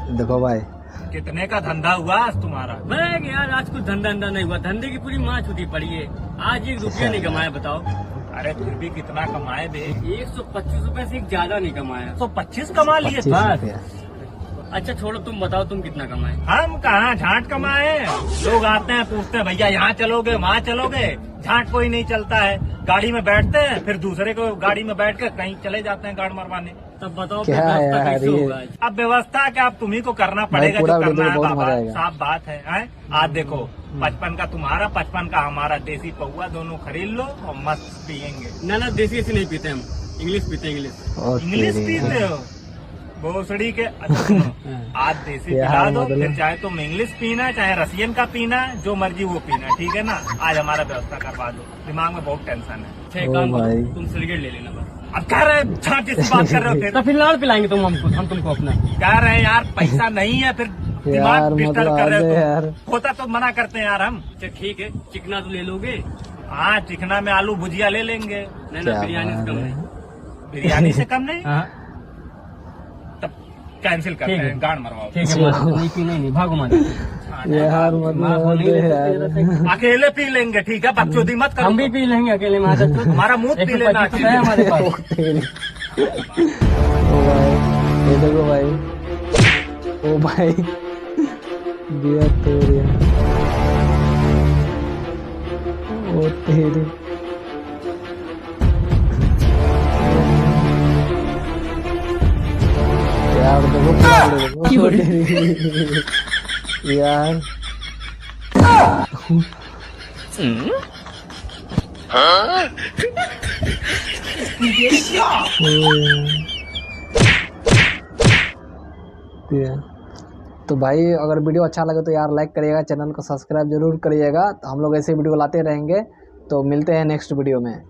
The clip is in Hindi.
देखो भाई, कितने का धंधा हुआ आज तुम्हारा? मैं यार आज कुछ धंधा नहीं हुआ, धंधे की पूरी माँ छुट्टी पड़ी है। आज 1 रुपया नहीं कमाया, बताओ। अरे फिर भी कितना कमाए बे? 125 रुपए से ज्यादा नहीं कमाया। तो 25 कमा लिए 25 बस। रुपया। अच्छा छोड़ो, तुम बताओ तुम कितना कमाए। हम कहाँ झांट कमाए? लोग आते हैं पूछते हैं भैया यहाँ चलोगे वहाँ चलोगे, झांट कोई नहीं चलता है। गाड़ी में बैठते हैं फिर दूसरे को गाड़ी में बैठ कर कहीं चले जाते हैं गाड़ मरवाने। तब बताओ क्या व्यवस्था यार कैसे ये? होगा आज? अब व्यवस्था क्या, अब तुम्ही को करना पड़ेगा पूरा जो करना वीडियो है बहुत बाबा, मजा आएगा। साफ बात है? आज देखो 55 का तुम्हारा, 55 का हमारा, देसी पौवा दोनों खरीद लो और मस्त पियेंगे। ना देसी ऐसी नहीं पीते हम, इंग्लिश पीते इंग्लिश। ओ इंग्लिश तेरी। पीते हो भोसड़ी के? अच्छा सुनो, आज देसी यार पिला दो, मतलब- फिर चाहे तुम इंग्लिश पीना चाहे रसियन का पीना, जो मर्जी वो पीना, ठीक है ना? आज हमारा व्यवस्था करवा दो, दिमाग में बहुत टेंशन है। अच्छा एक ओ काम भाई। करो, तुम सिगरेट ले लेना बस। अब कह रहे हैं झांट जैसी बात कर रहे हो फिर? तो फिर लाड़ पिलाएंगे तुम हमको, हम तुमको अपना। कह रहे हैं यार पैसा नहीं है, फिर दिमाग यार डिस्टर्ब मतलब कर रहे आधे हो यार। तुम। होता तो मना करते हैं यार हम। अच्छा ठीक है, चिकना तो ले लोगे? हाँ, चिकना में आलू भुजिया ले लेंगे। नहीं क्या ना, बिरयानी से बात कम है। नहीं। बिरयानी से कम नहीं? हाँ तब कैंसिल करते ठीक है। हैं, गाड़ मरवाओ। ठीक है, नहीं पी नहीं, भागो मत। यार मतलब यार, अकेले पी लेंगे, ठीक है? बकचोदी मत करो। हम भी पी लेंगे अकेले में, आदत तो। हमारा मुंह पी लेना 125 है हमारे पास। ओ तेरी। ओ भाई, ये देखो भाई, ओ भाई, बियर तेरी, ओ तेरी। यार देखो, देखो, तेरी। यार तो भाई अगर वीडियो अच्छा लगे तो यार लाइक करिएगा, चैनल को सब्सक्राइब जरूर करिएगा। तो हम लोग ऐसे वीडियो लाते रहेंगे। तो मिलते हैं नेक्स्ट वीडियो में।